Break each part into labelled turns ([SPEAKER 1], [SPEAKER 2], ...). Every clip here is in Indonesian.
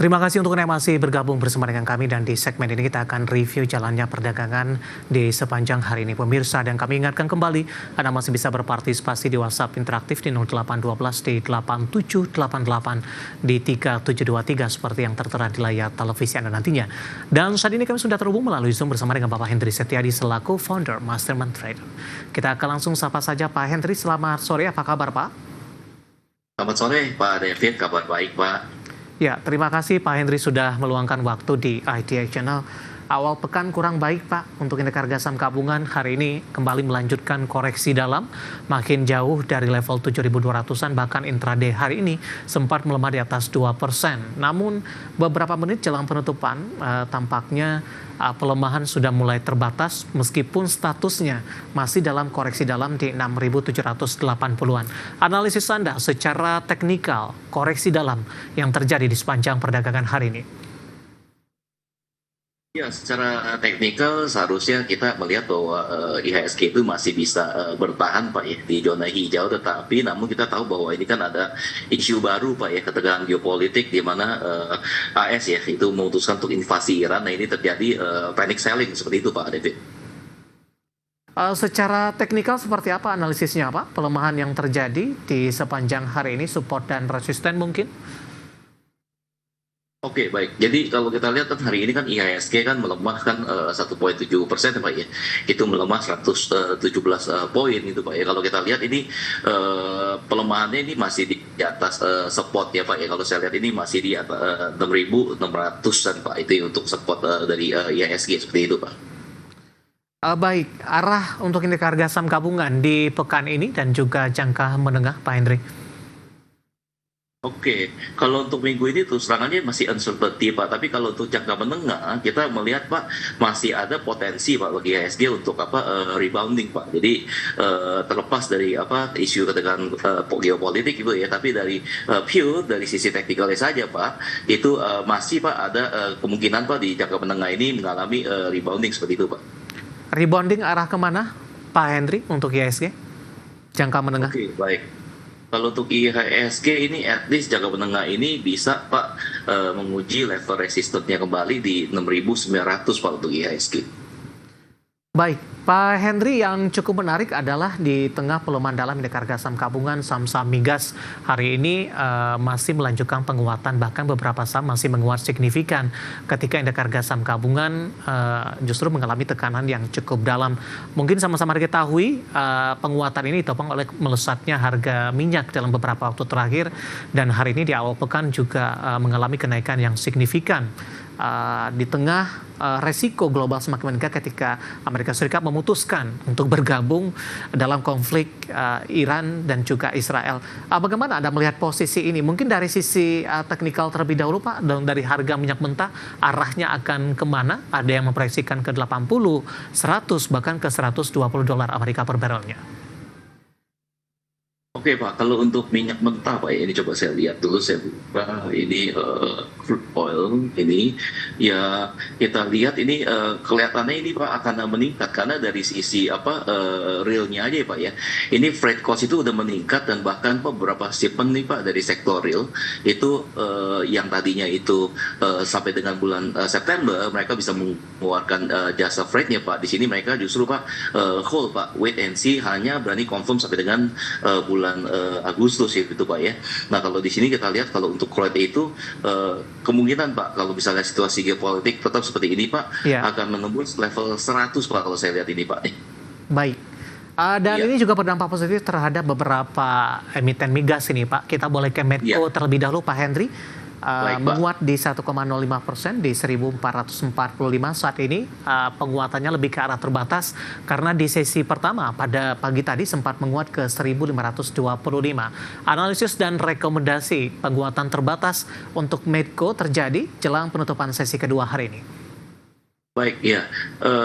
[SPEAKER 1] Terima kasih untuk Anda yang masih bergabung bersama dengan kami dan di segmen ini kita akan review jalannya perdagangan di sepanjang hari ini pemirsa, dan kami ingatkan kembali Anda masih bisa berpartisipasi di WhatsApp interaktif di 0812 di 8788 di 3723 seperti yang tertera di layar televisi Anda nantinya. Dan saat ini kami sudah terhubung melalui Zoom bersama dengan Bapak Hendry Setiadi selaku founder Mastermind Trader. Kita akan langsung sapa saja Pak Hendry. Selamat sore, apa kabar Pak?
[SPEAKER 2] Selamat sore Pak David, kabar baik Pak.
[SPEAKER 1] Ya, terima kasih Pak Hendry sudah meluangkan waktu di ITI Channel. Awal pekan kurang baik Pak untuk indeks harga saham gabungan hari ini kembali melanjutkan koreksi dalam, makin jauh dari level 7.200-an, bahkan intraday hari ini sempat melemah di atas 2%. Namun beberapa menit jelang penutupan tampaknya pelemahan sudah mulai terbatas meskipun statusnya masih dalam koreksi dalam di 6.780-an. Analisis Anda secara teknikal koreksi dalam yang terjadi di sepanjang perdagangan hari ini?
[SPEAKER 2] Ya, secara teknikal seharusnya kita melihat bahwa IHSG itu masih bisa bertahan Pak ya di zona hijau, tetapi namun kita tahu bahwa ini kan ada isu baru Pak ya, ketegangan geopolitik di mana AS ya itu memutuskan untuk invasi Iran. Nah ini terjadi panic selling seperti itu Pak David.
[SPEAKER 1] Secara teknikal seperti apa analisisnya Pak? Pelemahan yang terjadi di sepanjang hari ini, support dan resisten mungkin?
[SPEAKER 2] Oke, baik. Jadi kalau kita lihat kan hari ini kan IHSG kan melemah kan 1,7% Pak ya. Itu melemah 117 poin itu Pak ya. Kalau kita lihat ini pelemahannya ini masih di atas support ya Pak ya. Kalau saya lihat ini masih di atas 6.600-an Pak. Itu untuk support dari IHSG seperti itu Pak.
[SPEAKER 1] Baik, arah untuk indeks harga saham gabungan di pekan ini dan juga jangka menengah Pak Hendry.
[SPEAKER 2] Oke, kalau untuk minggu ini tuh serangannya masih uncertainty Pak, tapi kalau untuk jangka menengah kita melihat Pak masih ada potensi Pak bagi IHSG untuk rebounding Pak. Jadi terlepas dari isu ketegangan geopolitik itu ya, tapi dari pure dari sisi teknikalnya saja Pak, itu masih Pak ada kemungkinan Pak di jangka menengah ini mengalami rebounding seperti itu Pak.
[SPEAKER 1] Rebounding arah kemana Pak Hendry untuk IHSG jangka menengah?
[SPEAKER 2] Oke, baik. Kalau untuk IHSG ini at least jangka menengah ini bisa Pak menguji level resistennya kembali di 6.900 Pak untuk IHSG.
[SPEAKER 1] Baik, Pak Hendry, yang cukup menarik adalah di tengah pelemahan dalam indeks harga saham gabungan, saham-saham migas hari ini masih melanjutkan penguatan, bahkan beberapa saham masih menguat signifikan ketika indeks harga saham gabungan justru mengalami tekanan yang cukup dalam. Mungkin sama-sama diketahui penguatan ini ditopang oleh melesatnya harga minyak dalam beberapa waktu terakhir, dan hari ini di awal pekan juga mengalami kenaikan yang signifikan. Di tengah resiko global semakin meningkat ketika Amerika Serikat memutuskan untuk bergabung dalam konflik Iran dan juga Israel. Bagaimana Anda melihat posisi ini? Mungkin dari sisi teknikal terlebih dahulu Pak, dari harga minyak mentah arahnya akan kemana? Ada yang memproyeksikan ke 80, 100, bahkan ke $120 Amerika per barrelnya.
[SPEAKER 2] Oke Pak, kalau untuk minyak mentah Pak ya, ini coba saya lihat dulu, saya buka ini crude oil ini ya, kita lihat ini kelihatannya ini Pak akan meningkat karena dari sisi realnya aja ya Pak ya. Ini freight cost itu udah meningkat, dan bahkan beberapa shipment nih Pak dari sektor real itu yang tadinya itu sampai dengan bulan September mereka bisa mengeluarkan jasa freightnya Pak. Di sini mereka justru Pak hold Pak, wait and see, hanya berani confirm sampai dengan bulan Agustus itu Pak ya. Nah kalau di sini kita lihat kalau untuk crude itu kemungkinan Pak kalau misalnya situasi geopolitik tetap seperti ini Pak akan menembus level 100 Pak kalau saya lihat ini Pak.
[SPEAKER 1] Baik. Dan ini juga berdampak positif terhadap beberapa emiten migas ini Pak. Kita boleh ke Medco terlebih dahulu Pak Hendry. Menguat di 1,05% di 1.445 saat ini. Penguatannya lebih ke arah terbatas karena di sesi pertama pada pagi tadi sempat menguat ke 1.525. Analisis dan rekomendasi penguatan terbatas untuk Medco terjadi jelang penutupan sesi kedua hari ini.
[SPEAKER 2] Baik, ya.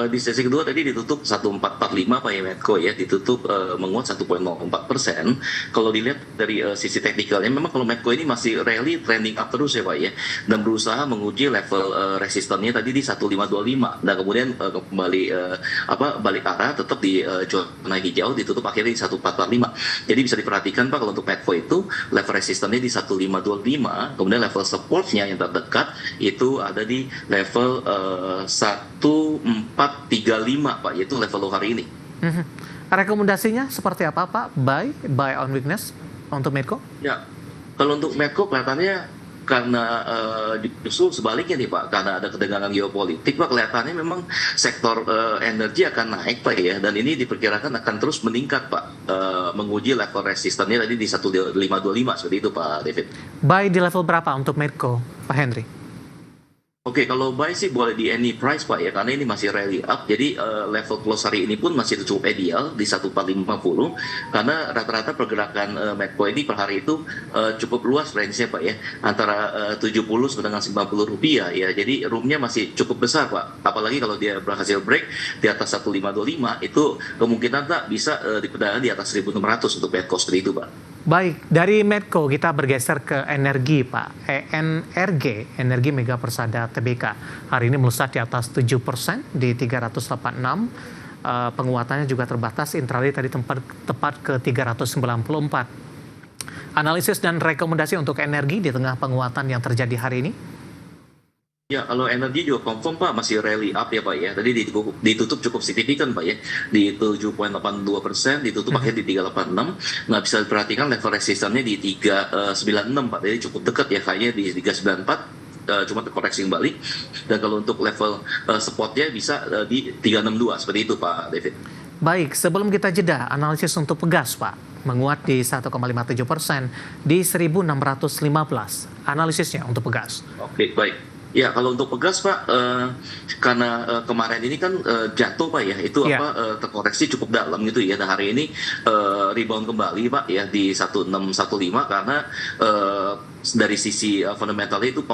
[SPEAKER 2] Di sesi kedua tadi ditutup 1445 Pak ya Medco ya, ditutup menguat 1,04%. Kalau dilihat dari sisi teknikalnya, memang kalau Medco ini masih rally trending up terus ya Pak ya, dan berusaha menguji level resistannya tadi di 1525. Dan kemudian kembali balik arah tetap di zona hijau, ditutup akhirnya di 1445. Jadi bisa diperhatikan Pak kalau untuk Medco itu level resistannya di 1525, kemudian level supportnya yang terdekat itu ada di level 1435 Pak, yaitu level low hari ini.
[SPEAKER 1] Mhm. Rekomendasinya seperti apa Pak? Buy on weakness untuk Medco?
[SPEAKER 2] Ya, kalau untuk Medco kelihatannya karena justru sebaliknya nih Pak, karena ada ketegangan geopolitik Pak, kelihatannya memang sektor energi akan naik Pak ya, dan ini diperkirakan akan terus meningkat Pak, menguji level resistannya tadi di 1525 seperti itu Pak David.
[SPEAKER 1] Buy di level berapa untuk Medco, Pak Henry?
[SPEAKER 2] Oke, kalau buy sih boleh di any price Pak ya, karena ini masih rally up. Jadi level close hari ini pun masih cukup ideal di 1450, karena rata-rata pergerakan Medco ini per hari itu cukup luas range-nya Pak ya, antara 70 sampai dengan 90 rupiah ya. Jadi room-nya masih cukup besar Pak. Apalagi kalau dia berhasil break di atas 1525, itu kemungkinan tak bisa diperdagangkan di atas 1600 untuk Medco seperti itu Pak.
[SPEAKER 1] Baik, dari Medco kita bergeser ke energi Pak. ENRG, Energi Mega Persada TBK. Hari ini melesat di atas 7% di 386. Penguatannya juga terbatas, intraday tadi tepat ke 394. Analisis dan rekomendasi untuk energi di tengah penguatan yang terjadi hari ini?
[SPEAKER 2] Ya, kalau energi juga confirm Pak, masih rally up ya Pak ya. Tadi ditutup cukup signifikan Pak ya, di 7,82%, ditutup akhirnya di 386. Nah, bisa diperhatikan level resistannya di 396 Pak, jadi cukup dekat ya, kayaknya di 394. Cuma terkoreksi kembali. Dan kalau untuk level supportnya bisa di 362, seperti itu Pak David.
[SPEAKER 1] Baik, sebelum kita jeda, analisis untuk Pegas Pak. Menguat di 1,57% di 1615. Analisisnya untuk Pegas.
[SPEAKER 2] Oke, baik. Ya, kalau untuk Pegas Pak, karena kemarin ini kan jatuh Pak ya, itu terkoreksi cukup dalam gitu ya. Dan hari ini rebound kembali Pak ya di 1615, karena dari sisi fundamentalnya itu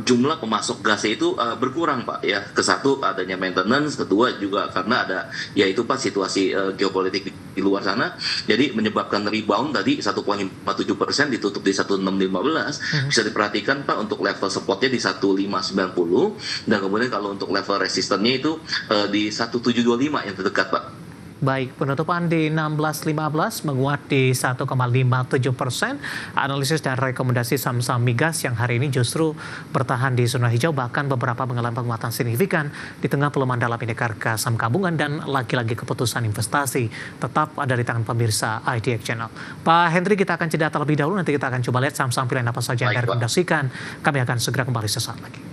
[SPEAKER 2] jumlah pemasok gasnya itu berkurang Pak ya. Kesatu adanya maintenance, kedua juga karena ada yaitu Pak situasi geopolitik di luar sana, jadi menyebabkan rebound tadi 1,57%, ditutup di 1615. Bisa diperhatikan Pak untuk level supportnya di 1590, dan kemudian kalau untuk level resistannya itu di 1725 yang terdekat Pak.
[SPEAKER 1] Baik, penutupan di 1615 menguat di 1,57%. Analisis dan rekomendasi saham-saham migas yang hari ini justru bertahan di zona hijau, bahkan beberapa mengalami penguatan signifikan di tengah pelemahan dalam indeks harga saham gabungan, dan lagi-lagi keputusan investasi tetap ada di tangan pemirsa IDX Channel. Pak Henry, kita akan jeda terlebih dahulu, nanti kita akan coba lihat saham-saham pilihan apa saja yang direkomendasikan. Kami akan segera kembali sesaat lagi.